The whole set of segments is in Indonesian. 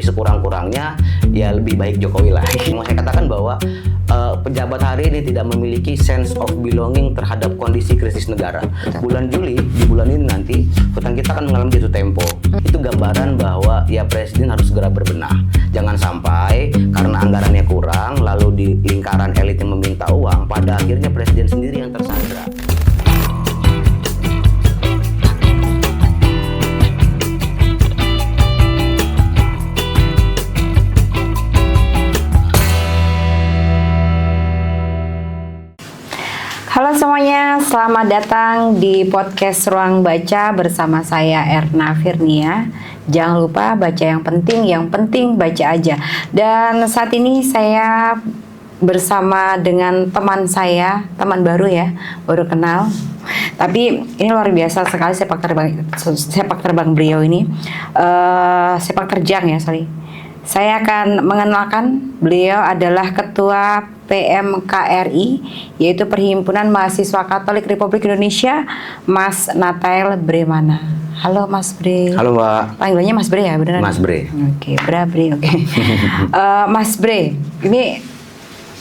Sekurang-kurangnya ya lebih baik Jokowi lah. Mau saya katakan bahwa pejabat hari ini tidak memiliki sense of belonging terhadap kondisi krisis negara. Bulan Juli, di bulan ini nanti hutang kita akan mengalami jatuh tempo. Itu gambaran bahwa ya presiden harus segera berbenah. Jangan sampai karena anggarannya kurang, lalu di lingkaran elit yang meminta uang, pada akhirnya presiden sendiri yang tersandra. Halo semuanya, selamat datang di podcast Ruang Baca bersama saya Erna Firnia. Jangan lupa baca yang penting baca aja. Dan saat ini saya bersama dengan teman saya, teman baru ya, baru kenal. Tapi ini luar biasa sekali sepak terbang beliau ini, sepak terjang ya, sorry. Saya akan mengenalkan beliau adalah Ketua PMKRI, yaitu Perhimpunan Mahasiswa Katolik Republik Indonesia, Mas Nathael Bremana. Halo Mas Bre. Halo Mbak. Panggilannya Mas Bre ya, beneran? Mas Bre. Oke, Bre, oke. Mas Bre, ini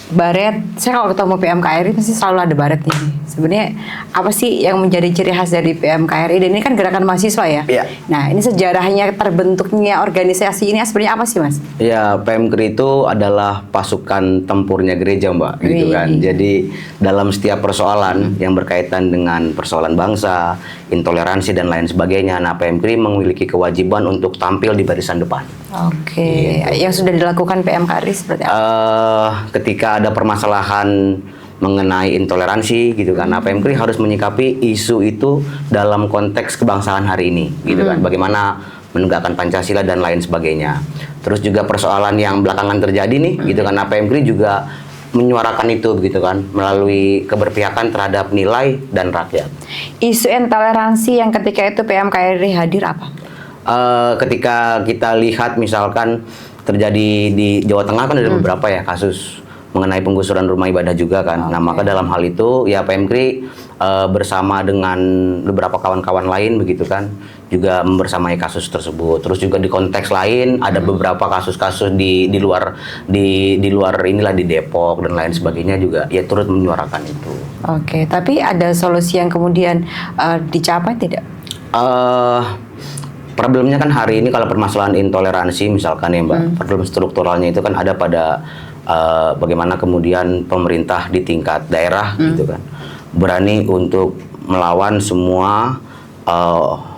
baret, saya kalau ketemu PMKRI pasti selalu ada baretnya. Sebenarnya apa sih yang menjadi ciri khas dari PMKRI? Dan ini kan gerakan mahasiswa ya? Iya. Nah, ini sejarahnya terbentuknya organisasi ini sebenarnya apa sih, Mas? Ya, PMKRI itu adalah pasukan tempurnya gereja, Mbak, gitu kan. Jadi dalam setiap persoalan yang berkaitan dengan persoalan bangsa, intoleransi dan lain sebagainya, nah PMKRI memiliki kewajiban untuk tampil di barisan depan. Oke. Gitu. Yang sudah dilakukan PMKRI seperti apa? Ketika ada permasalahan mengenai intoleransi gitu kan, PMKRI harus menyikapi isu itu dalam konteks kebangsaan hari ini gitu kan, bagaimana menegakkan Pancasila dan lain sebagainya. Terus juga persoalan yang belakangan terjadi nih gitu kan, PMKRI juga menyuarakan itu gitu kan, melalui keberpihakan terhadap nilai dan rakyat. Isu intoleransi yang ketika itu PMKRI hadir apa? Ketika kita lihat misalkan terjadi di Jawa Tengah kan ada beberapa ya kasus mengenai penggusuran rumah ibadah juga kan. Nah, maka dalam hal itu ya PMKRI bersama dengan beberapa kawan-kawan lain begitu kan juga membersamai kasus tersebut. Terus juga di konteks lain ada beberapa kasus-kasus di luar inilah di Depok dan lain sebagainya juga ya turut menyuarakan itu. Oke, tapi ada solusi yang kemudian dicapai tidak? Problemnya kan hari ini kalau permasalahan intoleransi misalkan ya Mbak, problem strukturalnya itu kan ada pada bagaimana kemudian pemerintah di tingkat daerah gitu kan berani untuk melawan semua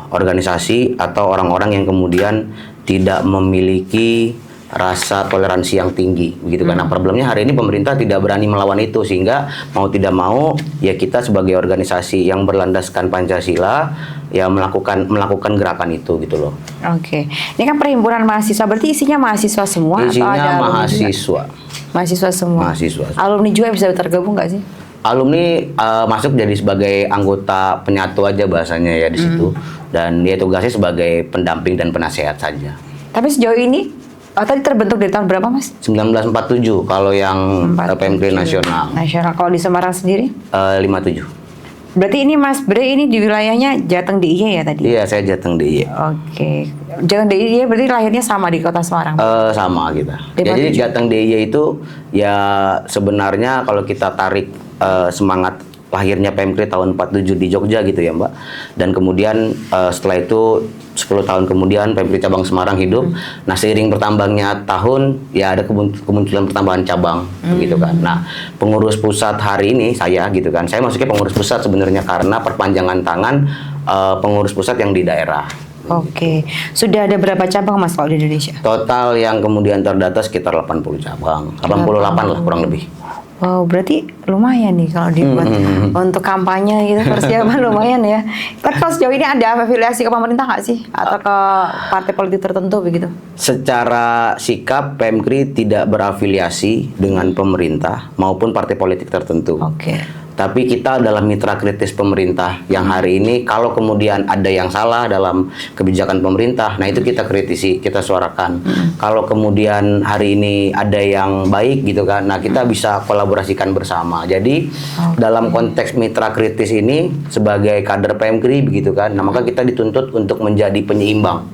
organisasi atau orang-orang yang kemudian tidak memiliki rasa toleransi yang tinggi begitu kan. Nah, problemnya hari ini pemerintah tidak berani melawan itu, sehingga mau tidak mau ya kita sebagai organisasi yang berlandaskan Pancasila ya melakukan gerakan itu gitu loh. Oke. Ini kan perhimpunan mahasiswa, berarti isinya mahasiswa semua isinya atau ada mahasiswa. Mahasiswa semua. Mahasiswa. Alumni juga bisa tergabung nggak sih? Alumni masuk jadi sebagai anggota penyatu aja bahasanya ya di situ, dan dia tugasnya sebagai pendamping dan penasehat saja. Tapi sejauh ini tadi terbentuk dari tahun berapa, Mas? 1947 kalau yang PMKRI nasional. Nasional. Kalau di Semarang sendiri? 57. Berarti ini Mas Bre ini di wilayahnya Jateng DIY ya tadi? Iya, saya Jateng DIY. Oke. Jateng DIY berarti lahirnya sama di kota Semarang? Sama kita. Ya, jadi Jateng DIY itu ya sebenarnya kalau kita tarik semangat lahirnya PMKRI tahun 47 di Jogja gitu ya Mbak. Dan kemudian setelah itu 10 tahun kemudian PMKRI cabang Semarang hidup. Nah, seiring bertambahnya tahun ya ada kemunculan pertambahan cabang gitu kan. Nah, pengurus pusat hari ini saya gitu kan. Saya masuknya pengurus pusat sebenarnya karena perpanjangan tangan pengurus pusat yang di daerah. Oke. Sudah ada berapa cabang Mas kalau di Indonesia? Total yang kemudian terdata sekitar 80 cabang. 88 lah kurang lebih. Wow, berarti lumayan nih kalau dibuat untuk kampanye gitu, persiapan lumayan ya. Tapi kalau sejauh ini ada afiliasi ke pemerintah nggak sih? Atau ke partai politik tertentu begitu? Secara sikap, PMKRI tidak berafiliasi dengan pemerintah maupun partai politik tertentu. Oke. Tapi kita adalah mitra kritis pemerintah yang hari ini kalau kemudian ada yang salah dalam kebijakan pemerintah, nah itu kita kritisi, kita suarakan. Kalau kemudian hari ini ada yang baik gitu kan, nah kita bisa kolaborasikan bersama. Jadi dalam konteks mitra kritis ini sebagai kader PMKRI begitu kan, nah maka kita dituntut untuk menjadi penyeimbang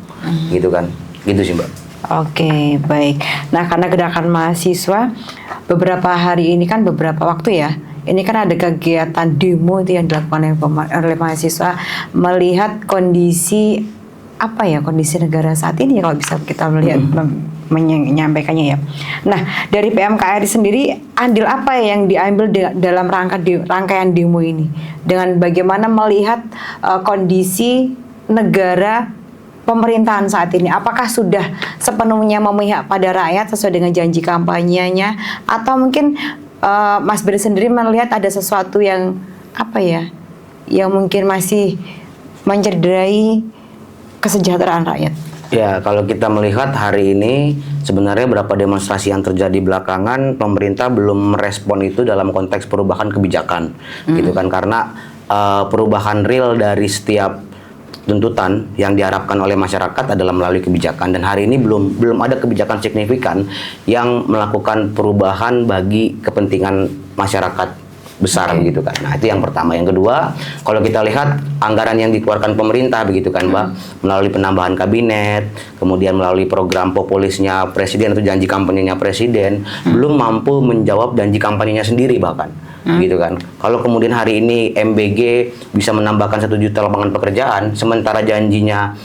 gitu kan, gitu sih Mbak. Oke, baik. Nah, karena gerakan mahasiswa beberapa hari ini kan beberapa waktu ya. Ini kan ada kegiatan demo itu yang dilakukan oleh mahasiswa melihat kondisi apa ya, kondisi negara saat ini kalau bisa kita melihat menyampaikannya ya. Nah, dari PMKRI sendiri andil apa yang diambil dalam rangkaian demo ini dengan bagaimana melihat kondisi negara pemerintahan saat ini, apakah sudah sepenuhnya memihak pada rakyat sesuai dengan janji kampanyenya, atau mungkin Mas Beri sendiri melihat ada sesuatu yang apa ya, yang mungkin masih mencederai kesejahteraan rakyat? Ya, kalau kita melihat hari ini sebenarnya berapa demonstrasi yang terjadi belakangan, pemerintah belum merespon itu dalam konteks perubahan kebijakan, gitu kan? Karena perubahan real dari setiap tuntutan yang diharapkan oleh masyarakat adalah melalui kebijakan, dan hari ini belum ada kebijakan signifikan yang melakukan perubahan bagi kepentingan masyarakat besar gitu kan. Nah, itu yang pertama. Yang kedua, kalau kita lihat anggaran yang dikeluarkan pemerintah begitu kan, Mbak, melalui penambahan kabinet, kemudian melalui program populisnya presiden atau janji kampanyenya presiden, belum mampu menjawab janji kampanyenya sendiri bahkan. Gitu kan. Kalau kemudian hari ini MBG bisa menambahkan 1 juta lapangan pekerjaan, sementara janjinya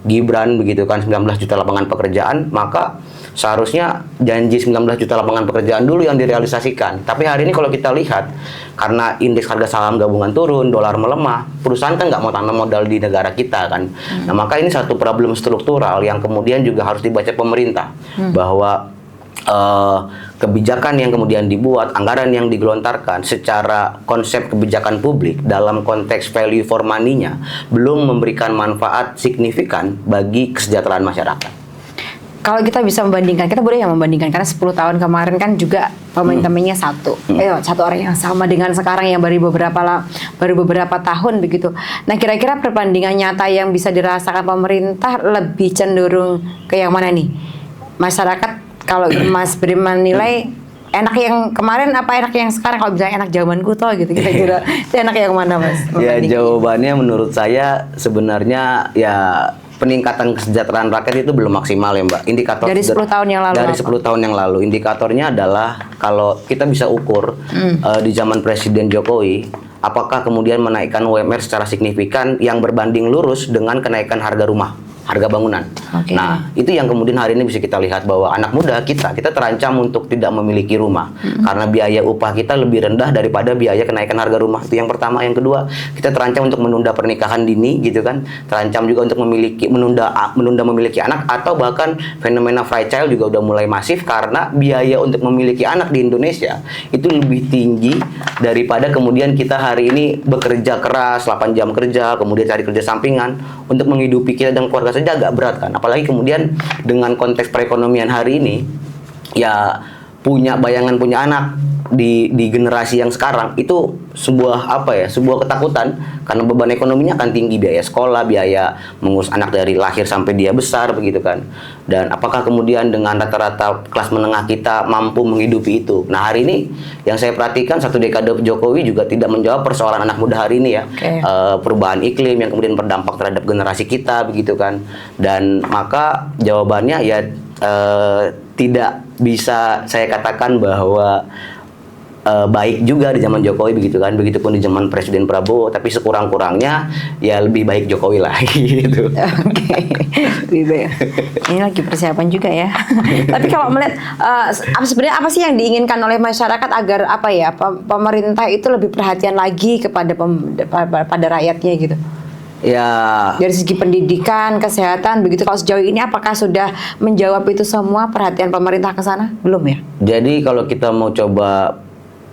Gibran begitu kan 19 juta lapangan pekerjaan, maka seharusnya janji 19 juta lapangan pekerjaan dulu yang direalisasikan. Tapi hari ini kalau kita lihat, karena indeks harga saham gabungan turun, dolar melemah, perusahaan kan nggak mau tanam modal di negara kita kan. Nah, maka ini satu problem struktural yang kemudian juga harus dibaca pemerintah, bahwa kebijakan yang kemudian dibuat, anggaran yang digelontarkan secara konsep kebijakan publik dalam konteks value for money-nya belum memberikan manfaat signifikan bagi kesejahteraan masyarakat. Kalau kita bisa membandingkan, kita boleh ya membandingkan, karena 10 tahun kemarin kan juga pemain-pemainnya satu orang yang sama dengan sekarang yang baru beberapa tahun begitu. Nah, kira-kira perbandingan nyata yang bisa dirasakan pemerintah lebih cenderung ke yang mana nih? Masyarakat, kalau Mas Beri menilai enak yang kemarin apa enak yang sekarang? Kalau misalnya enak zamanku toh gitu, kira-kira itu enak yang mana, Mas? Ya, jawabannya menurut saya sebenarnya ya peningkatan kesejahteraan rakyat itu belum maksimal ya, Mbak. Indikator dari 10 tahun yang lalu. Dari 10 tahun yang lalu, indikatornya adalah kalau kita bisa ukur di zaman Presiden Jokowi, apakah kemudian menaikkan UMR secara signifikan yang berbanding lurus dengan kenaikan harga rumah, harga bangunan. Okay. Nah, itu yang kemudian hari ini bisa kita lihat bahwa anak muda kita terancam untuk tidak memiliki rumah karena biaya upah kita lebih rendah daripada biaya kenaikan harga rumah. Itu yang pertama. Yang kedua, kita terancam untuk menunda pernikahan dini gitu kan. Terancam juga untuk menunda memiliki anak, atau bahkan fenomena free child juga udah mulai masif karena biaya untuk memiliki anak di Indonesia itu lebih tinggi daripada kemudian kita hari ini bekerja keras 8 jam kerja, kemudian cari kerja sampingan untuk menghidupi kita dan keluarga saja agak berat kan. Apalagi kemudian dengan konteks perekonomian hari ini, ya punya anak di generasi yang sekarang itu sebuah ketakutan, karena beban ekonominya akan tinggi, biaya sekolah, biaya mengurus anak dari lahir sampai dia besar begitu kan. Dan apakah kemudian dengan rata-rata kelas menengah kita mampu menghidupi itu? Nah, hari ini yang saya perhatikan 1 dekade Jokowi juga tidak menjawab persoalan anak muda hari ini ya. Okay. Perubahan iklim yang kemudian berdampak terhadap generasi kita begitu kan. Dan maka jawabannya ya tidak bisa saya katakan bahwa baik juga di zaman Jokowi begitu kan, begitupun di zaman Presiden Prabowo, tapi sekurang-kurangnya ya lebih baik Jokowi lah gitu. Oke. Ini lagi persiapan juga ya. Tapi kalau melihat sebenarnya apa sih yang diinginkan oleh masyarakat agar pemerintah itu lebih perhatian lagi pada rakyatnya gitu? Ya, dari segi pendidikan, kesehatan begitu. Kalau sejauh ini apakah sudah menjawab itu semua, perhatian pemerintah ke sana? Belum ya? Jadi kalau kita mau coba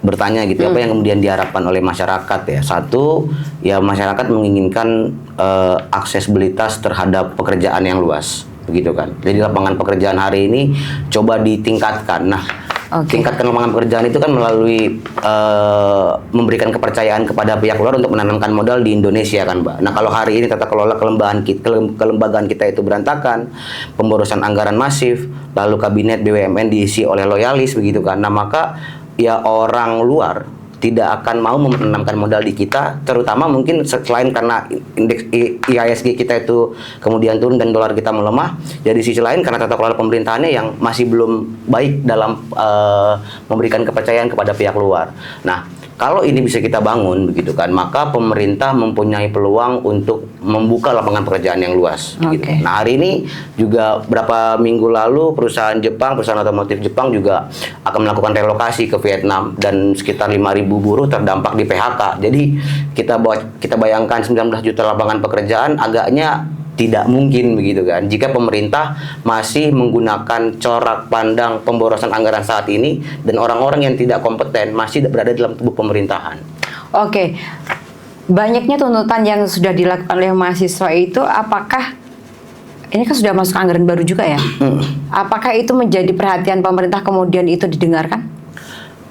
bertanya gitu, apa yang kemudian diharapkan oleh masyarakat ya? Satu, ya masyarakat menginginkan aksesibilitas terhadap pekerjaan yang luas, begitu kan? Jadi lapangan pekerjaan hari ini coba ditingkatkan. Nah, tingkatkan lapangan pekerjaan itu kan melalui memberikan kepercayaan kepada pihak luar untuk menanamkan modal di Indonesia kan, Mbak. Nah, kalau hari ini tata kelola kelembagaan kita itu berantakan, pemborosan anggaran masif, lalu kabinet BUMN diisi oleh loyalis begitu kan. Nah, maka ya orang luar tidak akan mau menanamkan modal di kita, terutama mungkin selain karena indeks IHSG kita itu kemudian turun dan dolar kita melemah. Jadi sisi lain karena tata kelola pemerintahannya yang masih belum baik dalam memberikan kepercayaan kepada pihak luar. Nah, kalau ini bisa kita bangun begitu kan, maka pemerintah mempunyai peluang untuk membuka lapangan pekerjaan yang luas. Gitu. Nah, hari ini juga beberapa minggu lalu perusahaan otomotif Jepang juga akan melakukan relokasi ke Vietnam dan sekitar 5.000 buruh terdampak di PHK. Jadi kita bayangkan 19 juta lapangan pekerjaan agaknya tidak mungkin begitu kan jika pemerintah masih menggunakan corak pandang pemborosan anggaran saat ini dan orang-orang yang tidak kompeten masih berada dalam tubuh pemerintahan. Oke. Banyaknya tuntutan yang sudah dilakukan oleh mahasiswa itu, apakah ini kan sudah masuk anggaran baru juga ya? Apakah itu menjadi perhatian pemerintah kemudian itu didengarkan?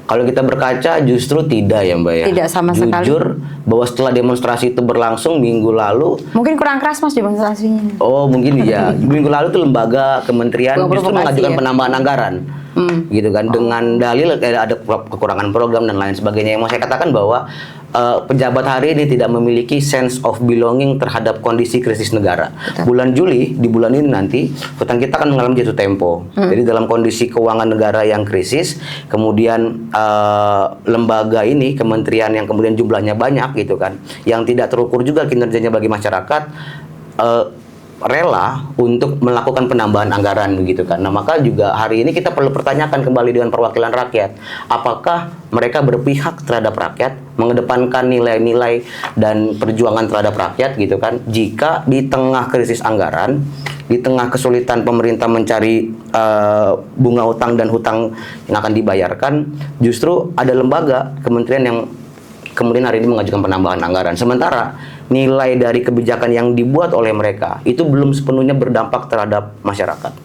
Kalau kita berkaca justru tidak ya Mbak ya. Tidak sama sekali. Jujur bahwa setelah demonstrasi itu berlangsung minggu lalu. Mungkin kurang keras Mas demonstrasinya. Oh mungkin ya. Minggu lalu tuh lembaga kementerian justru mengajukan penambahan anggaran. Gitu kan. Dengan dalil ada kekurangan program dan lain sebagainya. Yang mau saya katakan bahwa pejabat hari ini tidak memiliki sense of belonging terhadap kondisi krisis negara. Betul. Bulan Juli, di bulan ini nanti, hutang kita akan mengalami jatuh tempo. Jadi dalam kondisi keuangan negara yang krisis, kemudian lembaga ini, kementerian yang kemudian jumlahnya banyak gitu kan, yang tidak terukur juga kinerjanya bagi masyarakat, rela untuk melakukan penambahan anggaran begitu kan. Nah, maka juga hari ini kita perlu pertanyakan kembali dengan perwakilan rakyat, apakah mereka berpihak terhadap rakyat, mengedepankan nilai-nilai dan perjuangan terhadap rakyat gitu kan, jika di tengah krisis anggaran, di tengah kesulitan pemerintah mencari bunga utang dan hutang yang akan dibayarkan, justru ada lembaga kementerian yang kemudian hari ini mengajukan penambahan anggaran. Sementara nilai dari kebijakan yang dibuat oleh mereka itu belum sepenuhnya berdampak terhadap masyarakat.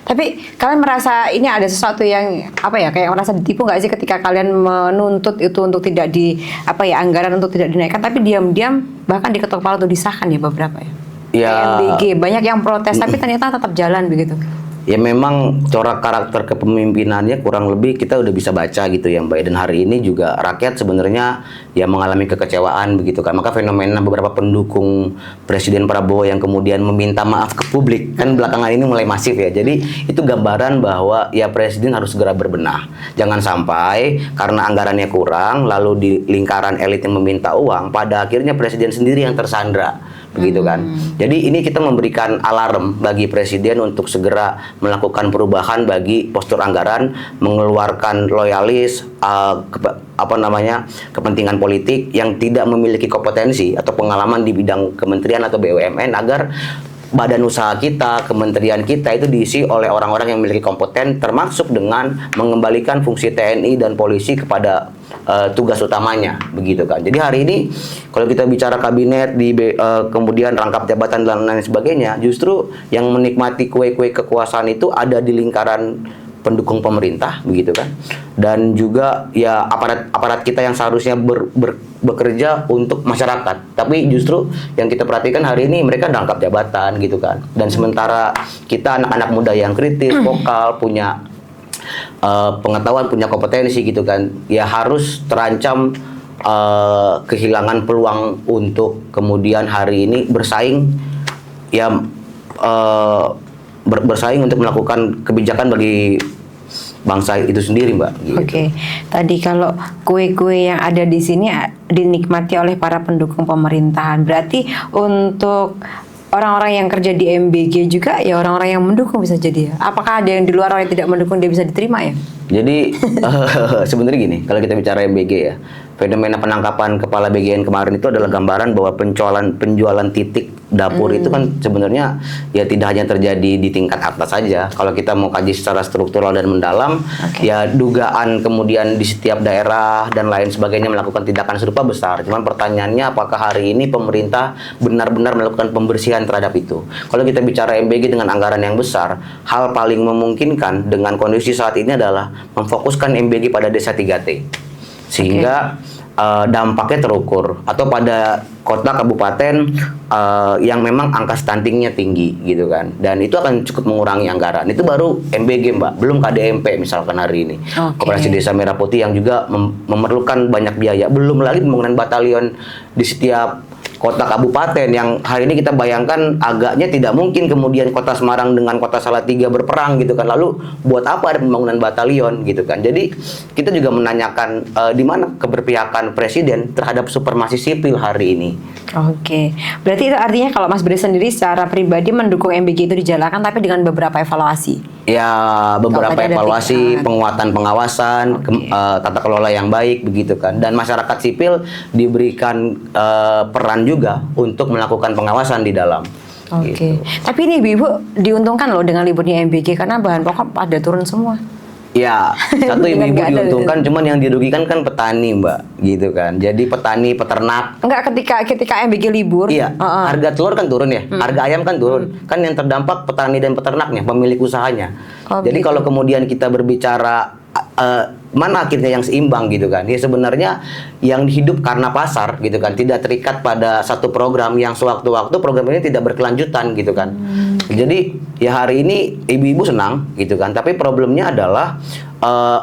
Tapi kalian merasa ini ada sesuatu yang kayak merasa ditipu nggak sih ketika kalian menuntut itu untuk tidak anggaran untuk tidak dinaikkan, tapi diam-diam bahkan diketok palu untuk disahkan ya beberapa ya. MBG banyak yang protes tapi ternyata tetap jalan begitu. Ya memang corak karakter kepemimpinannya kurang lebih kita udah bisa baca gitu ya Mbak. Dan hari ini juga rakyat sebenarnya ya mengalami kekecewaan begitu kan. Maka fenomena beberapa pendukung Presiden Prabowo yang kemudian meminta maaf ke publik kan belakangan ini mulai masif ya. Jadi itu gambaran bahwa ya Presiden harus segera berbenah. Jangan sampai karena anggarannya kurang lalu di lingkaran elit yang meminta uang, pada akhirnya Presiden sendiri yang tersandra. Begitu kan. Jadi ini kita memberikan alarm bagi Presiden untuk segera melakukan perubahan bagi postur anggaran, mengeluarkan loyalis kepentingan politik yang tidak memiliki kompetensi atau pengalaman di bidang kementerian atau BUMN, agar badan usaha kita, kementerian kita itu diisi oleh orang-orang yang memiliki kompeten, termasuk dengan mengembalikan fungsi TNI dan polisi kepada tugas utamanya, begitu kan. Jadi hari ini kalau kita bicara kabinet kemudian rangkap jabatan dan lain sebagainya, justru yang menikmati kue-kue kekuasaan itu ada di lingkaran pendukung pemerintah, begitu kan. Dan juga ya aparat kita yang seharusnya bekerja untuk masyarakat, tapi justru yang kita perhatikan hari ini mereka rangkap jabatan, gitu kan. Dan sementara kita anak-anak muda yang kritis, vokal, punya pengetahuan, punya kompetensi gitu kan, ya harus terancam kehilangan peluang untuk kemudian hari ini bersaing ya bersaing untuk melakukan kebijakan bagi bangsa itu sendiri, Mbak. Gitu. Oke. Tadi kalau kue-kue yang ada di sini dinikmati oleh para pendukung pemerintahan, berarti untuk orang-orang yang kerja di MBG juga ya orang-orang yang mendukung bisa jadi ya. Apakah ada yang di luar orang yang tidak mendukung dia bisa diterima ya? Jadi sebenarnya gini, kalau kita bicara MBG ya, fenomena penangkapan kepala BGN kemarin itu adalah gambaran bahwa penjualan titik dapur itu kan sebenarnya ya tidak hanya terjadi di tingkat atas saja. Kalau kita mau kaji secara struktural dan mendalam, ya dugaan kemudian di setiap daerah dan lain sebagainya melakukan tindakan serupa besar. Cuman pertanyaannya apakah hari ini pemerintah benar-benar melakukan pembersihan terhadap itu? Kalau kita bicara MBG dengan anggaran yang besar, hal paling memungkinkan dengan kondisi saat ini adalah memfokuskan MBG pada desa 3T. Sehingga dampaknya terukur, atau pada kota kabupaten yang memang angka stuntingnya tinggi gitu kan, dan itu akan cukup mengurangi anggaran. Itu baru MBG Mbak, belum KDMP misalkan hari ini. Koperasi Desa Merah Putih yang juga memerlukan banyak biaya, belum lagi pembangunan batalion di setiap kota kabupaten yang hari ini kita bayangkan agaknya tidak mungkin kemudian kota Semarang dengan kota Salatiga berperang gitu kan, lalu buat apa ada pembangunan batalion gitu kan. Jadi kita juga menanyakan di mana keberpihakan presiden terhadap supremasi sipil hari ini. Oke, berarti itu artinya kalau Mas Bri sendiri secara pribadi mendukung MBG itu dijalankan tapi dengan beberapa evaluasi. Ya, beberapa evaluasi, penguatan pengawasan, tata kelola yang baik begitu kan, dan masyarakat sipil diberikan peran juga untuk melakukan pengawasan di dalam. Oke. Tapi ini Ibu diuntungkan loh dengan liburnya MBG karena bahan pokok pada turun semua. Ya, satu ibu-ibu diuntungkan, cuman yang dirugikan kan petani Mbak, gitu kan. Jadi petani, peternak. Enggak, ketika MBG libur. Iya, harga telur kan turun ya, harga ayam kan turun. Kan yang terdampak petani dan peternaknya, pemilik usahanya. Jadi gitu. kalau kemudian kita berbicara mana akhirnya yang seimbang gitu kan, ya sebenarnya yang hidup karena pasar gitu kan, tidak terikat pada satu program yang sewaktu-waktu program ini tidak berkelanjutan gitu kan. Jadi ya hari ini ibu-ibu senang gitu kan, tapi problemnya adalah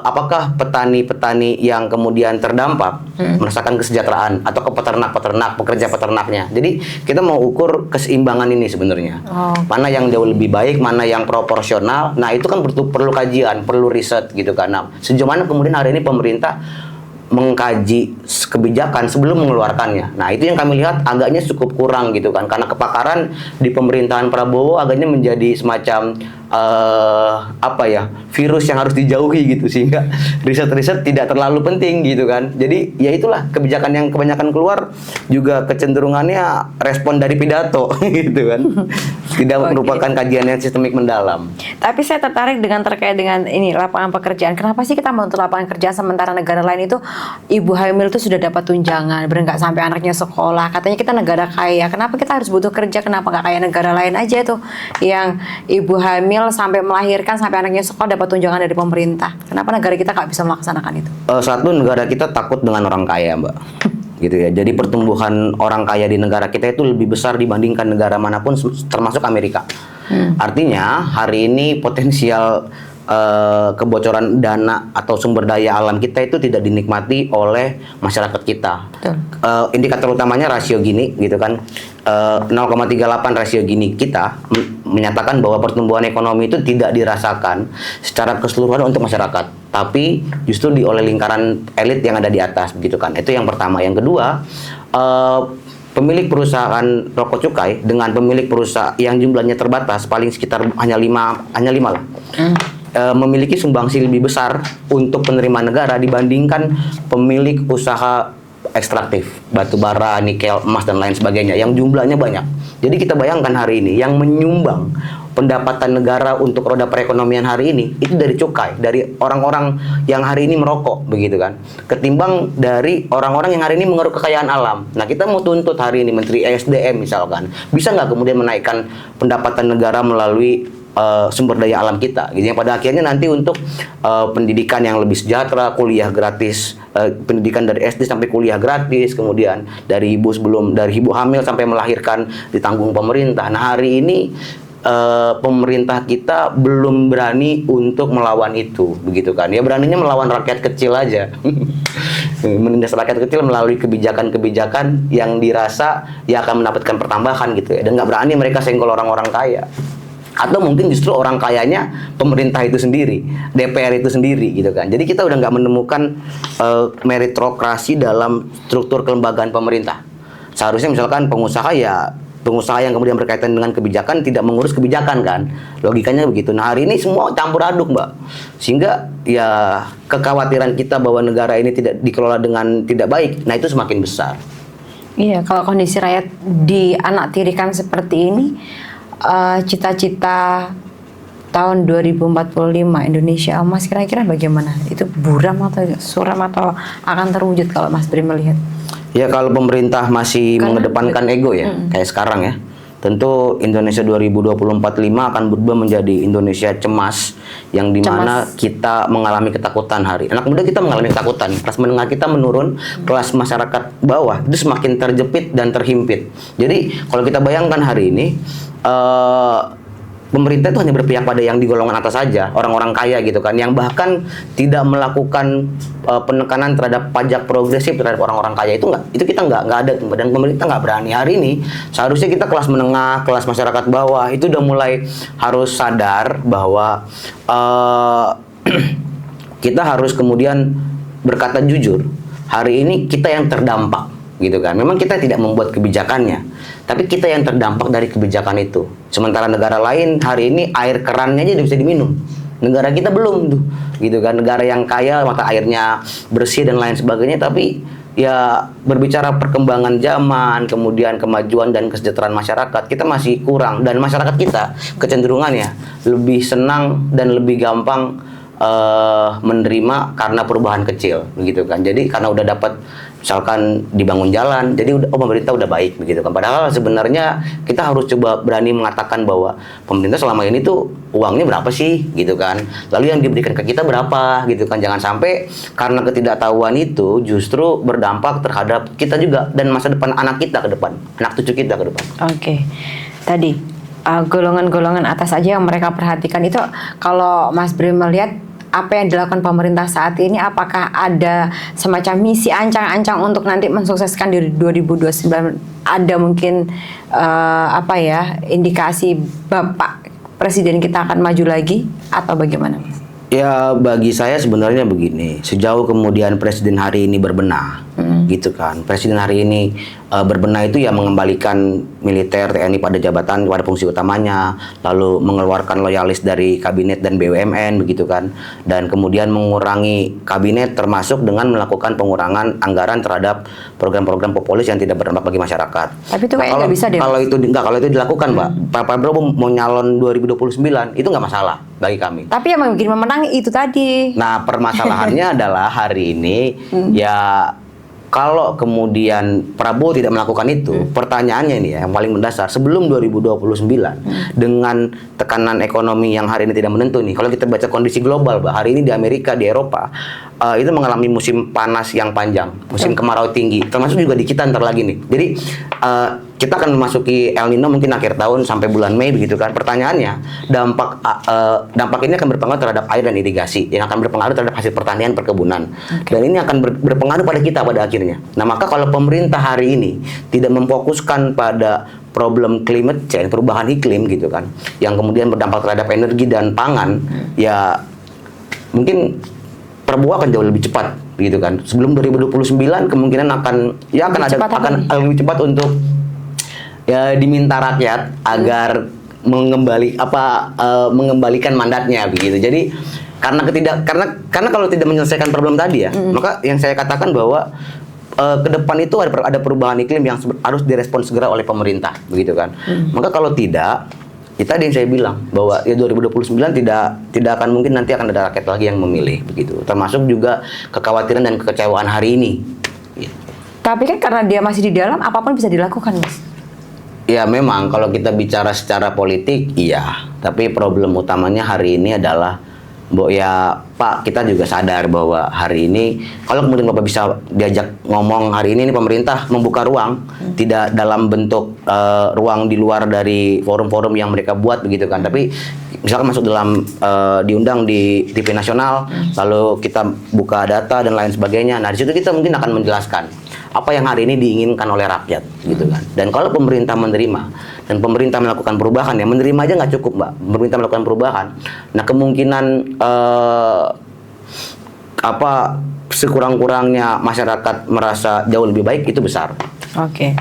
apakah petani-petani yang kemudian terdampak merasakan kesejahteraan atau ke peternak-peternak, pekerja peternaknya. Jadi kita mau ukur keseimbangan ini sebenarnya. Mana yang jauh lebih baik, mana yang proporsional. Nah, itu kan perlu kajian, perlu riset gitu kan. Nah, sejauh mana kemudian hari ini pemerintah mengkaji kebijakan sebelum mengeluarkannya. Nah, itu yang kami lihat agaknya cukup kurang gitu kan, karena kepakaran di pemerintahan Prabowo agaknya menjadi semacam virus yang harus dijauhi gitu, sehingga riset-riset tidak terlalu penting gitu kan. Jadi ya itulah kebijakan yang kebanyakan keluar juga kecenderungannya respon dari pidato gitu kan, tidak merupakan kajian yang sistemik mendalam. Tapi saya tertarik terkait dengan ini lapangan pekerjaan. Kenapa sih kita menuntut lapangan kerja sementara negara lain itu ibu hamil itu sudah dapat tunjangan, nggak sampai anaknya sekolah. Katanya kita negara kaya. Kenapa kita harus butuh kerja? Kenapa nggak kayak negara lain aja tuh yang ibu hamil sampai melahirkan sampai anaknya sekolah dapat tunjangan dari pemerintah? Kenapa negara kita nggak bisa melaksanakan itu? Satu, negara kita takut dengan orang kaya, Mbak. Gitu ya. Jadi pertumbuhan orang kaya di negara kita itu lebih besar dibandingkan negara manapun, termasuk Amerika. Artinya hari ini potensial kebocoran dana atau sumber daya alam kita itu tidak dinikmati oleh masyarakat kita. Indikator utamanya rasio Gini gitu kan, 0,38 rasio Gini kita menyatakan bahwa pertumbuhan ekonomi itu tidak dirasakan secara keseluruhan untuk masyarakat, tapi justru oleh lingkaran elit yang ada di atas begitu kan. Itu yang pertama. Yang kedua, pemilik perusahaan rokok cukai dengan pemilik perusahaan yang jumlahnya terbatas, paling sekitar hanya lima lah. Memiliki sumbangsi lebih besar untuk penerimaan negara dibandingkan pemilik usaha ekstraktif, batu bara, nikel, emas, dan lain sebagainya yang jumlahnya banyak. Jadi kita bayangkan hari ini yang menyumbang pendapatan negara untuk roda perekonomian hari ini itu dari cukai, dari orang-orang yang hari ini merokok begitu kan, ketimbang dari orang-orang yang hari ini mengeruk kekayaan alam. Nah, kita mau tuntut hari ini Menteri ESDM misalkan, bisa nggak kemudian menaikkan pendapatan negara melalui sumber daya alam kita, gitu, yang pada akhirnya nanti untuk pendidikan yang lebih sejahtera, kuliah gratis, pendidikan dari SD sampai kuliah gratis, kemudian dari ibu hamil sampai melahirkan ditanggung pemerintah. Nah, hari ini pemerintah kita belum berani untuk melawan itu, begitu kan? Ya beraninya melawan rakyat kecil aja, menindas rakyat kecil melalui kebijakan-kebijakan yang dirasa ya akan mendapatkan pertambahan gitu ya, dan nggak berani mereka senggol orang-orang kaya. Atau mungkin justru orang kayanya pemerintah itu sendiri, DPR itu sendiri gitu kan. Jadi kita udah nggak menemukan meritokrasi dalam struktur kelembagaan pemerintah. Seharusnya misalkan pengusaha yang kemudian berkaitan dengan kebijakan tidak mengurus kebijakan kan, logikanya begitu. Nah, hari ini semua campur aduk Mbak, sehingga ya kekhawatiran kita bahwa negara ini tidak dikelola dengan tidak baik, nah itu semakin besar. Iya, kalau kondisi rakyat dianaktirikan seperti ini, cita-cita tahun 2045 Indonesia emas kira-kira bagaimana? Itu buram atau suram atau akan terwujud kalau Mas Bri melihat? Ya kalau pemerintah masih mengedepankan ego ya, kayak sekarang ya, tentu Indonesia 2045 akan berubah menjadi Indonesia cemas, yang dimana kita mengalami ketakutan hari. Anak muda kita mengalami ketakutan, kelas menengah kita menurun, kelas masyarakat bawah itu semakin terjepit dan terhimpit. Jadi kalau kita bayangkan hari ini, pemerintah itu hanya berpihak pada yang di golongan atas saja, orang-orang kaya gitu kan, yang bahkan tidak melakukan penekanan terhadap pajak progresif terhadap orang-orang kaya. Itu kita nggak ada, dan pemerintah nggak berani. Hari ini seharusnya kita kelas menengah, kelas masyarakat bawah itu udah mulai harus sadar bahwa kita harus kemudian berkata jujur, hari ini kita yang terdampak gitu kan. Memang kita tidak membuat kebijakannya, tapi kita yang terdampak dari kebijakan itu. Sementara negara lain hari ini air kerannya aja udah bisa diminum, negara kita belum tuh gitu kan. Negara yang kaya mata airnya bersih dan lain sebagainya, tapi ya berbicara perkembangan zaman, kemudian kemajuan dan kesejahteraan masyarakat, kita masih kurang. Dan masyarakat kita kecenderungannya lebih senang dan lebih gampang menerima karena perubahan kecil begitu kan. Jadi karena udah dapat misalkan dibangun jalan, jadi pemerintah udah baik begitu kan. Padahal sebenarnya kita harus coba berani mengatakan bahwa pemerintah selama ini tuh uangnya berapa sih gitu kan. Lalu yang diberikan ke kita berapa gitu kan. Jangan sampai karena ketidaktahuan itu justru berdampak terhadap kita juga dan masa depan anak kita ke depan, anak cucu kita ke depan. Oke. Tadi golongan-golongan atas aja yang mereka perhatikan itu, kalau Mas Bri melihat apa yang dilakukan pemerintah saat ini, apakah ada semacam misi ancang-ancang untuk nanti mensukseskan di 2029? Ada mungkin indikasi Bapak Presiden kita akan maju lagi atau bagaimana, Mas? Ya bagi saya sebenarnya begini, sejauh kemudian Presiden hari ini berbenah, gitu kan. Presiden hari ini berbenah itu ya mengembalikan militer TNI pada jabatan, pada fungsi utamanya, lalu mengeluarkan loyalis dari kabinet dan BUMN begitu kan, dan kemudian mengurangi kabinet termasuk dengan melakukan pengurangan anggaran terhadap program-program populis yang tidak berdampak bagi masyarakat. Tapi itu kayaknya nggak bisa deh. Kalau itu dilakukan, Pak, Pak Prabowo mau nyalon 2029 itu nggak masalah bagi kami. Tapi yang bikin memenangi itu tadi. Nah, permasalahannya adalah hari ini ya kalau kemudian Prabowo tidak melakukan itu, pertanyaannya ini ya yang paling mendasar, sebelum 2029 dengan tekanan ekonomi yang hari ini tidak menentu nih. Kalau kita baca kondisi global, Mbak, hari ini di Amerika, di Eropa itu mengalami musim panas yang panjang, musim kemarau tinggi, termasuk juga di kita ntar lagi nih. Jadi kita akan memasuki El Nino mungkin akhir tahun sampai bulan Mei begitu kan. Pertanyaannya, dampak ini akan berpengaruh terhadap air dan irigasi, yang akan berpengaruh terhadap hasil pertanian perkebunan. Dan ini akan berpengaruh pada kita pada akhirnya. Nah, maka kalau pemerintah hari ini tidak memfokuskan pada problem climate change, perubahan iklim gitu kan, yang kemudian berdampak terhadap energi dan pangan, ya mungkin Prabowo akan jauh lebih cepat gitu kan. Sebelum 2029 kemungkinan akan lebih cepat untuk ya diminta rakyat agar mengembalikan mandatnya begitu. Jadi karena kalau tidak menyelesaikan problem tadi ya, maka yang saya katakan bahwa ke depan itu ada perubahan iklim yang harus direspon segera oleh pemerintah begitu kan. Maka kalau tidak, tadi yang saya bilang bahwa ya 2029 tidak akan mungkin nanti akan ada rakyat lagi yang memilih begitu. Termasuk juga kekhawatiran dan kekecewaan hari ini. Gitu. Tapi kan karena dia masih di dalam, apapun bisa dilakukan, Mas. Ya memang kalau kita bicara secara politik, iya. Tapi problem utamanya hari ini adalah ya Pak, kita juga sadar bahwa hari ini kalau kemudian Bapak bisa diajak ngomong hari ini pemerintah membuka ruang, tidak dalam bentuk ruang di luar dari forum-forum yang mereka buat begitu kan, tapi misalkan masuk dalam diundang di TV nasional, lalu kita buka data dan lain sebagainya. Nah, di situ kita mungkin akan menjelaskan apa yang hari ini diinginkan oleh rakyat gitu kan. Dan kalau pemerintah menerima dan pemerintah melakukan perubahan, ya menerima aja nggak cukup, Mbak. Pemerintah melakukan perubahan. Nah, kemungkinan sekurang-kurangnya masyarakat merasa jauh lebih baik itu besar. Oke.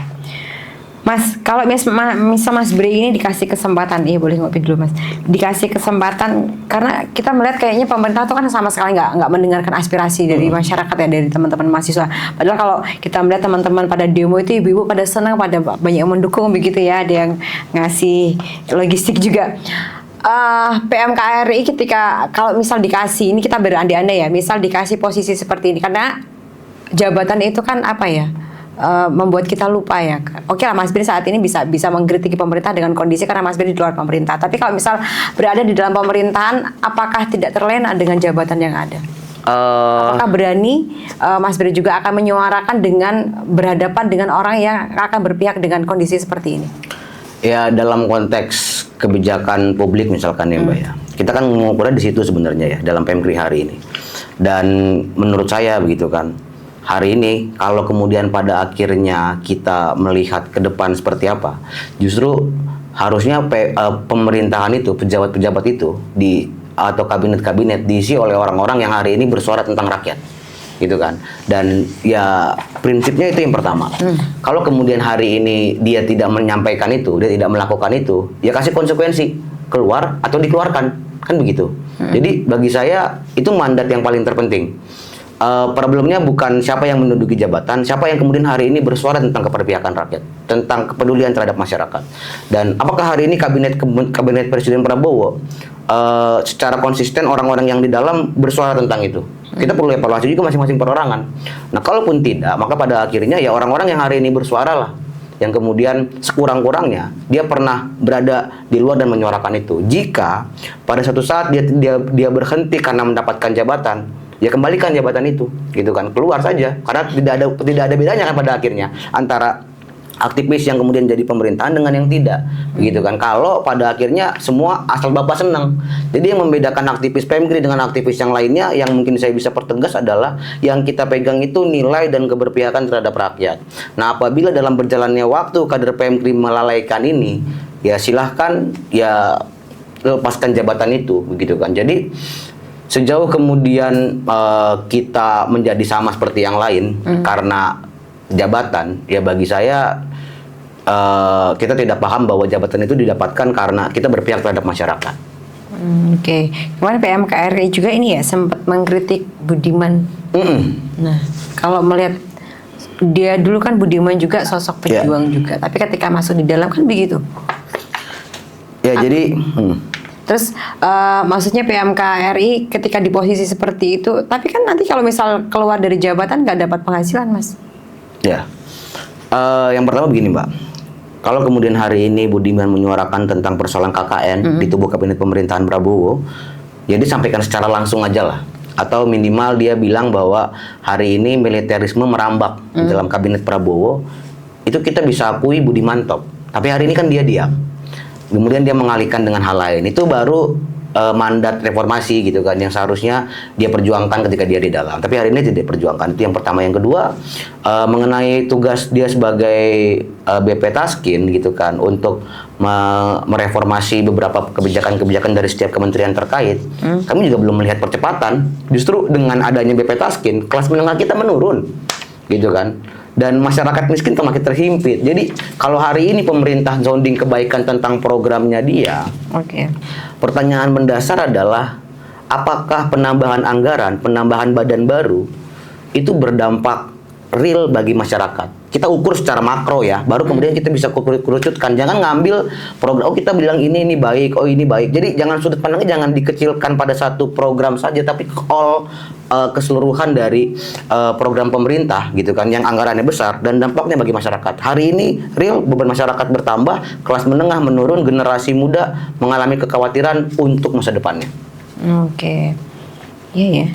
Mas, kalau misal Mas Bri ini dikasih kesempatan, boleh ngopi dulu Mas. Dikasih kesempatan, karena kita melihat kayaknya pemerintah tuh kan sama sekali nggak mendengarkan aspirasi dari masyarakat ya, dari teman-teman mahasiswa. Padahal kalau kita melihat teman-teman pada demo itu ibu-ibu pada senang, pada banyak yang mendukung begitu ya, ada yang ngasih logistik juga. PMKRI ketika kalau misal dikasih, ini kita berandai-andai ya, misal dikasih posisi seperti ini, karena jabatan itu kan apa ya, membuat kita lupa ya. Oke lah, Mas Bri saat ini bisa mengkritiki pemerintah dengan kondisi karena Mas Bri di luar pemerintah. Tapi kalau misal berada di dalam pemerintahan, apakah tidak terlena dengan jabatan yang ada? Apakah berani Mas Bri juga akan menyuarakan dengan berhadapan dengan orang yang akan berpihak dengan kondisi seperti ini? Ya, dalam konteks kebijakan publik misalkan ya Mbak ya. Kita kan mengukurnya di situ sebenarnya ya dalam Pemkri hari ini. Dan menurut saya begitu kan. Hari ini kalau kemudian pada akhirnya kita melihat ke depan seperti apa, justru harusnya pemerintahan itu, pejabat-pejabat itu atau kabinet-kabinet diisi oleh orang-orang yang hari ini bersuara tentang rakyat, gitu kan. Dan ya prinsipnya itu yang pertama. Kalau kemudian hari ini dia tidak menyampaikan itu, dia tidak melakukan itu, ya kasih konsekuensi, keluar atau dikeluarkan, kan begitu. Jadi bagi saya itu mandat yang paling terpenting. Problemnya bukan siapa yang menduduki jabatan, siapa yang kemudian hari ini bersuara tentang keperpihakan rakyat, tentang kepedulian terhadap masyarakat. Dan apakah hari ini kabinet Presiden Prabowo secara konsisten orang-orang yang di dalam bersuara tentang itu? Kita perlu evaluasi juga masing-masing perorangan. Nah, kalaupun tidak, maka pada akhirnya ya orang-orang yang hari ini bersuara lah yang kemudian sekurang-kurangnya dia pernah berada di luar dan menyuarakan itu. Jika pada satu saat dia berhenti karena mendapatkan jabatan, ya kembalikan jabatan itu, gitu kan, keluar saja, karena tidak ada bedanya kan pada akhirnya antara aktivis yang kemudian jadi pemerintahan dengan yang tidak, begitu kan. Kalau pada akhirnya semua asal bapak senang. Jadi yang membedakan aktivis Pemkri dengan aktivis yang lainnya yang mungkin saya bisa pertegas adalah yang kita pegang itu nilai dan keberpihakan terhadap rakyat. Nah, apabila dalam berjalannya waktu kader Pemkri melalaikan ini, ya silahkan ya lepaskan jabatan itu, begitu kan. Jadi sejauh kemudian kita menjadi sama seperti yang lain karena jabatan, ya bagi saya kita tidak paham bahwa jabatan itu didapatkan karena kita berpihak terhadap masyarakat. Oke. Kemarin PMKRI juga ini ya sempat mengkritik Budiman. Nah, kalau melihat dia dulu kan Budiman juga sosok pejuang juga, tapi ketika masuk di dalam kan begitu. Ya jadi. Terus maksudnya PMKRI ketika di posisi seperti itu, tapi kan nanti kalau misal keluar dari jabatan nggak dapat penghasilan, Mas? Ya. Yang pertama begini, Mbak. Kalau kemudian hari ini Budiman menyuarakan tentang persoalan KKN di tubuh kabinet pemerintahan Prabowo, ya disampaikan secara langsung aja lah. Atau minimal dia bilang bahwa hari ini militerisme merambak di dalam kabinet Prabowo, itu kita bisa akui Budiman top. Tapi hari ini kan dia diam. Kemudian dia mengalihkan dengan hal lain. Itu baru mandat reformasi gitu kan, yang seharusnya dia perjuangkan ketika dia di dalam. Tapi hari ini tidak perjuangkan. Itu yang pertama. Yang kedua, mengenai tugas dia sebagai BP Taskin gitu kan, untuk mereformasi beberapa kebijakan-kebijakan dari setiap kementerian terkait. Kami juga belum melihat percepatan. Justru dengan adanya BP Taskin, kelas menengah kita menurun gitu kan. Dan masyarakat miskin semakin terhimpit. Jadi kalau hari ini pemerintah sounding kebaikan tentang programnya dia, pertanyaan mendasar adalah apakah penambahan anggaran, penambahan badan baru itu berdampak real bagi masyarakat. Kita ukur secara makro ya, baru kemudian kita bisa kerucutkan. Jangan ngambil program, oh kita bilang ini baik, oh ini baik. Jadi jangan sudut pandangnya jangan dikecilkan pada satu program saja, tapi keseluruhan dari program pemerintah gitu kan, yang anggarannya besar dan dampaknya bagi masyarakat. Hari ini real beban masyarakat bertambah, kelas menengah menurun, generasi muda mengalami kekhawatiran untuk masa depannya. Iya ya.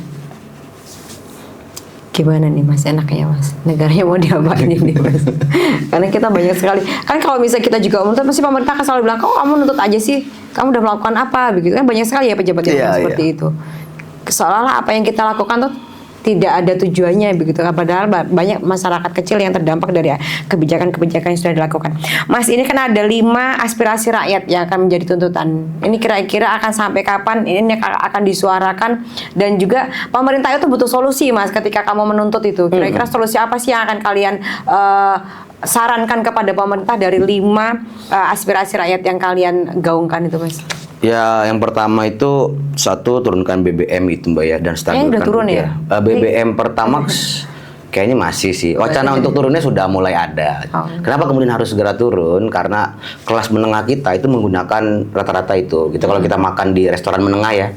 Gimana nih Mas, enaknya Mas? Negaranya mau diapain nih Mas? Karena kita banyak sekali. Kan kalau misalnya kita juga menuntut, pasti pemerintah akan selalu bilang, kamu nuntut aja sih, kamu udah melakukan apa? Begitu kan, banyak sekali ya pejabat yang seperti itu. Seolah-olah apa yang kita lakukan tuh tidak ada tujuannya begitu kan, padahal banyak masyarakat kecil yang terdampak dari kebijakan-kebijakan yang sudah dilakukan. Mas, ini kan ada 5 aspirasi rakyat yang akan menjadi tuntutan. Ini kira-kira akan sampai kapan ini akan disuarakan, dan juga pemerintah itu butuh solusi Mas ketika kamu menuntut itu. Kira-kira solusi apa sih yang akan kalian sarankan kepada pemerintah dari 5 aspirasi rakyat yang kalian gaungkan itu Mas? Ya, yang pertama itu satu, turunkan BBM itu Mbak ya, dan stabilkan. Udah turun ya? BBM Pertamax kayaknya masih sih. Wacana untuk turunnya sudah mulai ada. Kenapa kemudian harus segera turun? Karena kelas menengah kita itu menggunakan rata-rata itu. Gitu kalau kita makan di restoran menengah ya,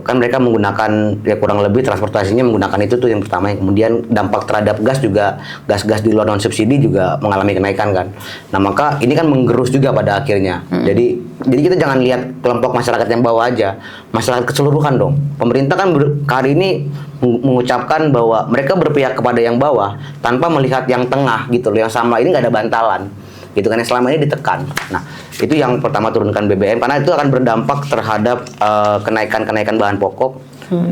kan mereka menggunakan ya kurang lebih transportasinya menggunakan itu tuh yang pertama. Yang kemudian dampak terhadap gas juga, gas-gas di luar non subsidi juga mengalami kenaikan kan. Nah maka ini kan menggerus juga pada akhirnya. Jadi kita jangan lihat kelompok masyarakat yang bawah aja, masyarakat keseluruhan dong. Pemerintah kan hari ini mengucapkan bahwa mereka berpihak kepada yang bawah tanpa melihat yang tengah gitu loh, yang sama ini nggak ada bantalan gitu kan, yang selama ini ditekan. Nah itu yang pertama, turunkan BBM karena itu akan berdampak terhadap kenaikan bahan pokok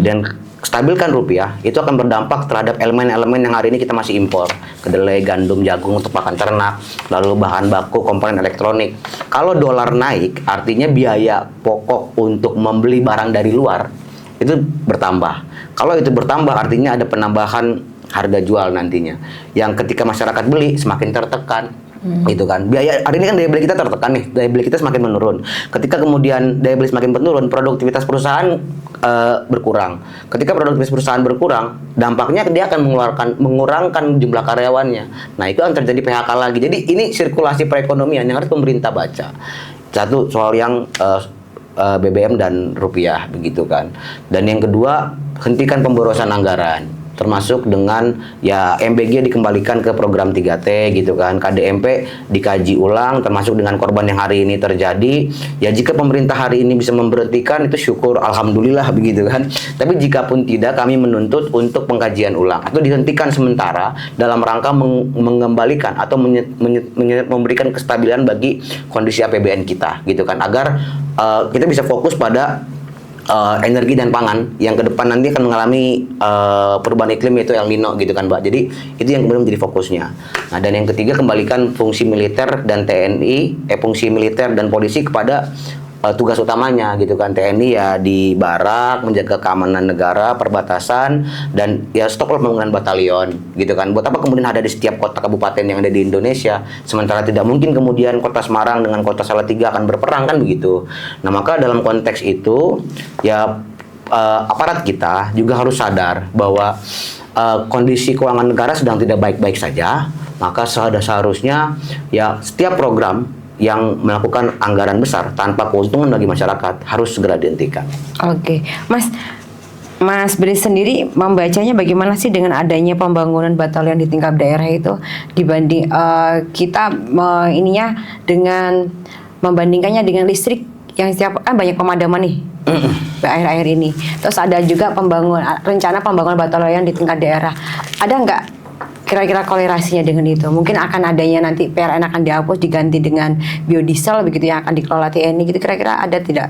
dan stabilkan rupiah. Itu akan berdampak terhadap elemen-elemen yang hari ini kita masih impor, kedelai, gandum, jagung untuk pakan ternak, lalu bahan baku, komponen elektronik. Kalau dolar naik artinya biaya pokok untuk membeli barang dari luar itu bertambah. Kalau itu bertambah artinya ada penambahan harga jual nantinya, yang ketika masyarakat beli semakin tertekan. Gitu kan, biaya hari ini kan daya beli kita tertekan nih, daya beli kita semakin menurun. Ketika kemudian daya beli semakin menurun, produktivitas perusahaan berkurang. Ketika produktivitas perusahaan berkurang, dampaknya dia akan mengurangkan jumlah karyawannya. Nah itu akan terjadi PHK lagi. Jadi ini sirkulasi perekonomian yang harus pemerintah baca. Satu soal yang BBM dan rupiah begitu kan. Dan yang kedua, hentikan pemborosan anggaran. Termasuk dengan ya MBG dikembalikan ke program 3T gitu kan, KDMP dikaji ulang, termasuk dengan korban yang hari ini terjadi. Ya jika pemerintah hari ini bisa memberhentikan itu syukur, alhamdulillah begitu kan. Tapi jika pun tidak, kami menuntut untuk pengkajian ulang atau dihentikan sementara dalam rangka mengembalikan atau memberikan kestabilan bagi kondisi APBN kita gitu kan, agar kita bisa fokus pada energi dan pangan yang ke depan nanti akan mengalami perubahan iklim, yaitu El Nino gitu kan Mbak. Jadi itu yang kemudian menjadi fokusnya. Nah dan yang ketiga, kembalikan fungsi militer dan TNI, fungsi militer dan polisi kepada tugas utamanya gitu kan. TNI ya di barak menjaga keamanan negara, perbatasan, dan ya stop pembangunan batalion gitu kan. Buat apa kemudian ada di setiap kota kabupaten yang ada di Indonesia, sementara tidak mungkin kemudian kota Semarang dengan kota Salatiga akan berperang kan begitu. Nah maka dalam konteks itu ya aparat kita juga harus sadar bahwa kondisi keuangan negara sedang tidak baik-baik saja. Maka seharusnya ya setiap program yang melakukan anggaran besar tanpa keuntungan bagi masyarakat harus segera dihentikan. Oke, Mas Bri sendiri membacanya bagaimana sih dengan adanya pembangunan batalion di tingkat daerah itu dibanding kita ininya dengan membandingkannya dengan listrik yang setiap kan banyak pemadaman nih akhir-akhir ini. Terus ada juga rencana pembangunan batalion di tingkat daerah. Ada nggak kira-kira kolerasinya dengan itu? Mungkin akan adanya nanti PLN akan dihapus diganti dengan biodiesel begitu yang akan dikelola TNI gitu, kira-kira ada tidak?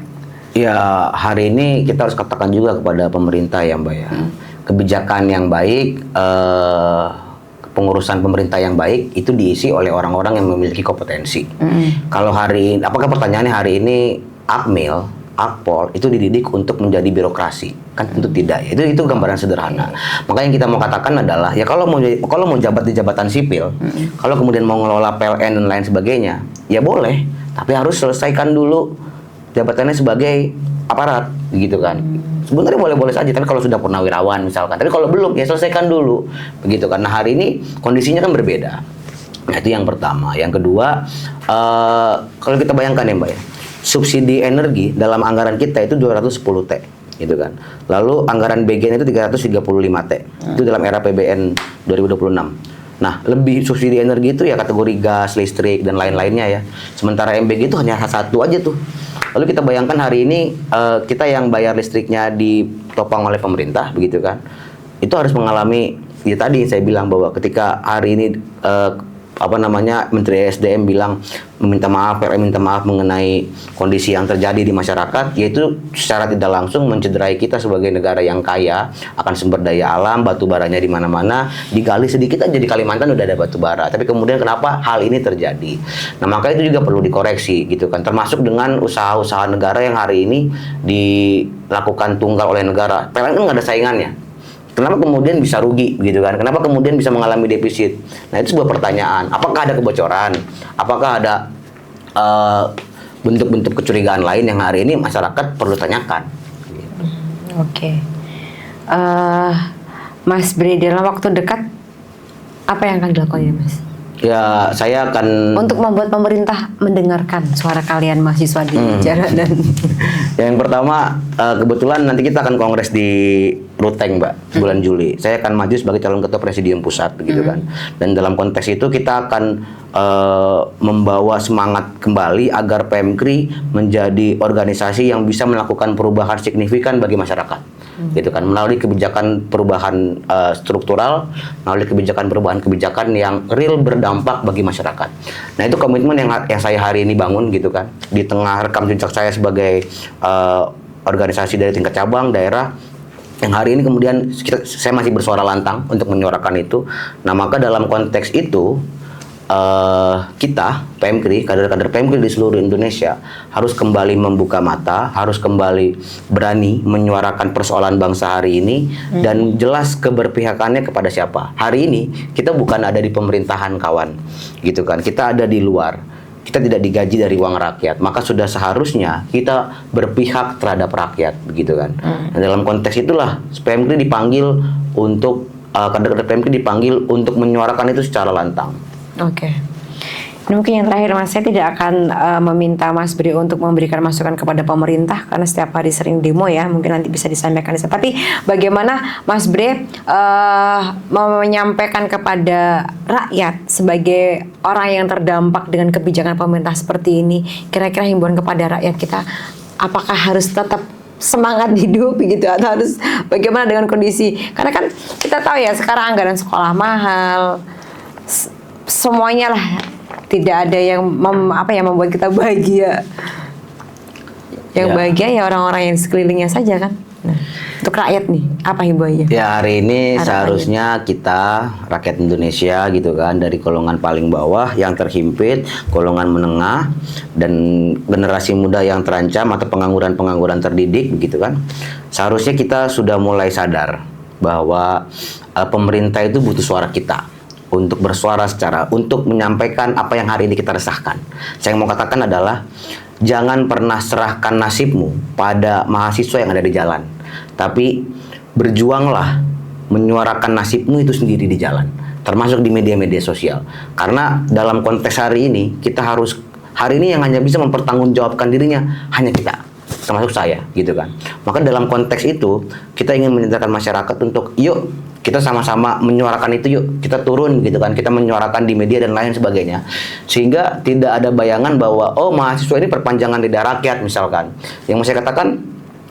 Ya hari ini kita harus katakan juga kepada pemerintah ya Mbak ya, kebijakan yang baik, pengurusan pemerintah yang baik itu diisi oleh orang-orang yang memiliki kompetensi. Kalau apakah pertanyaannya hari ini Akpol itu dididik untuk menjadi birokrasi? Kan tentu tidak. Itu gambaran sederhana. Maka yang kita mau katakan adalah ya kalau mau jabat di jabatan sipil, kalau kemudian mau ngelola PLN dan lain sebagainya, ya boleh, tapi harus selesaikan dulu jabatannya sebagai aparat gitu kan. Sebenarnya boleh-boleh saja, tapi kalau sudah purnawirawan misalkan. Tapi kalau belum ya selesaikan dulu begitu kan. Nah hari ini kondisinya kan berbeda. Nah itu yang pertama. Yang kedua, kalau kita bayangkan ya Mbak ya, subsidi energi dalam anggaran kita itu 210 T gitu kan. Lalu anggaran BGN itu 335 T. Itu dalam era PBN 2026. Nah, lebih subsidi energi itu ya kategori gas, listrik dan lain-lainnya ya. Sementara MBG itu hanya satu aja tuh. Lalu kita bayangkan hari ini kita yang bayar listriknya ditopang oleh pemerintah begitu kan. Itu harus mengalami ya tadi saya bilang bahwa ketika hari ini Menteri SDM bilang minta maaf mengenai kondisi yang terjadi di masyarakat, yaitu secara tidak langsung mencederai kita sebagai negara yang kaya akan sumber daya alam, batu baranya di mana-mana, digali sedikit aja di Kalimantan udah ada batu bara. Tapi kemudian kenapa hal ini terjadi? Nah, maka itu juga perlu dikoreksi gitu kan, termasuk dengan usaha-usaha negara yang hari ini dilakukan tunggal oleh negara. PLN kan nggak ada saingannya. Kenapa kemudian bisa rugi gitu kan? Kenapa kemudian bisa mengalami defisit? Nah itu sebuah pertanyaan. Apakah ada kebocoran? Apakah ada bentuk-bentuk kecurigaan lain yang hari ini masyarakat perlu tanyakan? Oke. Mas Bri, dalam waktu dekat apa yang akan dilakukan ya Mas? Ya, saya akan untuk membuat pemerintah mendengarkan suara kalian mahasiswa di Jara dan yang pertama, kebetulan nanti kita akan kongres di Ruteng, Mbak, bulan Juli. Saya akan maju sebagai calon ketua presidium pusat, gitu kan. Dan dalam konteks itu kita akan membawa semangat kembali agar PMKRI menjadi organisasi yang bisa melakukan perubahan signifikan bagi masyarakat. Gitu kan, melalui kebijakan perubahan struktural, melalui kebijakan yang real berdampak bagi masyarakat. Nah, itu komitmen yang saya hari ini bangun, gitu kan, di tengah rekam jejak saya sebagai organisasi dari tingkat cabang daerah, yang hari ini kemudian saya masih bersuara lantang untuk menyuarakan itu. Nah, maka dalam konteks itu kita PMKRI, kader-kader PMKRI di seluruh Indonesia harus kembali membuka mata, harus kembali berani menyuarakan persoalan bangsa hari ini dan jelas keberpihakannya kepada siapa. Hari ini kita bukan ada di pemerintahan, kawan, gitu kan. Kita ada di luar. Kita tidak digaji dari uang rakyat, maka sudah seharusnya kita berpihak terhadap rakyat, begitu kan. Nah, dalam konteks itulah PMKRI dipanggil untuk kader-kader PMKRI dipanggil untuk menyuarakan itu secara lantang. Oke. Ini mungkin yang terakhir, Mas, saya tidak akan meminta Mas Bre untuk memberikan masukan kepada pemerintah karena setiap hari sering demo ya, mungkin nanti bisa disampaikan. Tapi bagaimana Mas Bre menyampaikan kepada rakyat sebagai orang yang terdampak dengan kebijakan pemerintah seperti ini, kira-kira himbauan kepada rakyat kita, apakah harus tetap semangat hidup gitu atau harus bagaimana dengan kondisi? Karena kan kita tahu ya sekarang anggaran sekolah mahal, semuanya lah, tidak ada yang membuat kita bahagia. Yang bahagia ya orang-orang yang di sekelilingnya saja kan. Nah, untuk rakyat nih, apa himbauannya? Ya, hari ini seharusnya kita rakyat Indonesia, gitu kan, dari golongan paling bawah yang terhimpit, golongan menengah, dan generasi muda yang terancam atau pengangguran terdidik, gitu kan. Seharusnya kita sudah mulai sadar bahwa pemerintah itu butuh suara kita untuk bersuara untuk menyampaikan apa yang hari ini kita resahkan. Saya mau katakan adalah jangan pernah serahkan nasibmu pada mahasiswa yang ada di jalan, tapi berjuanglah menyuarakan nasibmu itu sendiri di jalan, termasuk di media-media sosial. Karena dalam konteks hari ini kita harus, hari ini yang hanya bisa mempertanggungjawabkan dirinya hanya kita, termasuk saya, gitu kan. Maka dalam konteks itu kita ingin menyadarkan masyarakat untuk yuk kita sama-sama menyuarakan itu, yuk kita turun, gitu kan, kita menyuarakan di media dan lain sebagainya, sehingga tidak ada bayangan bahwa oh mahasiswa ini perpanjangan lidah rakyat misalkan. Yang mau saya katakan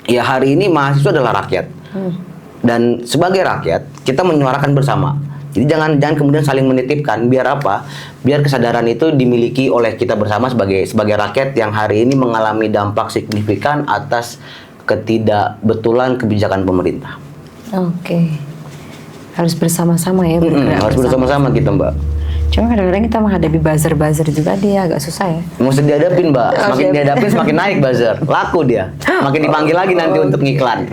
ya hari ini mahasiswa adalah rakyat, dan sebagai rakyat kita menyuarakan bersama. Jadi jangan kemudian saling menitipkan. Biar apa? Biar kesadaran itu dimiliki oleh kita bersama sebagai rakyat yang hari ini mengalami dampak signifikan atas ketidakbetulan kebijakan pemerintah. Oke. Harus bersama-sama ya. Harus bersama-sama kita, Mbak. Cuma kadang-kadang kita menghadapi buzzer juga dia agak susah ya. Mesti dihadapin, Mbak. Semakin dihadapin semakin naik buzzer. Laku dia. Makin dipanggil lagi nanti untuk ngiklan.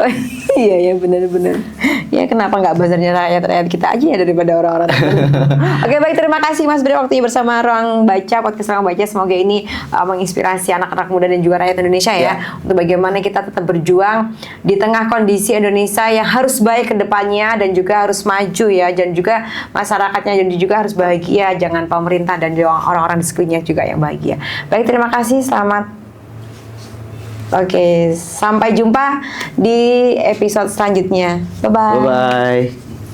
Oh, iya benar-benar. Ya kenapa nggak buzzernya rakyat kita aja ya daripada orang-orang. Oke, baik, terima kasih Mas Bre waktunya bersama Ruang Baca, podcast Ruang Baca. Semoga ini menginspirasi anak-anak muda dan juga rakyat Indonesia ya. Untuk bagaimana kita tetap berjuang di tengah kondisi Indonesia yang harus baik ke depannya dan juga harus maju ya, dan juga masyarakatnya dan juga harus bahagia, jangan pemerintah dan orang-orang di sekelilingnya juga yang bahagia. Baik, terima kasih, selamat. Oke, sampai jumpa di episode selanjutnya. Bye-bye. Bye-bye.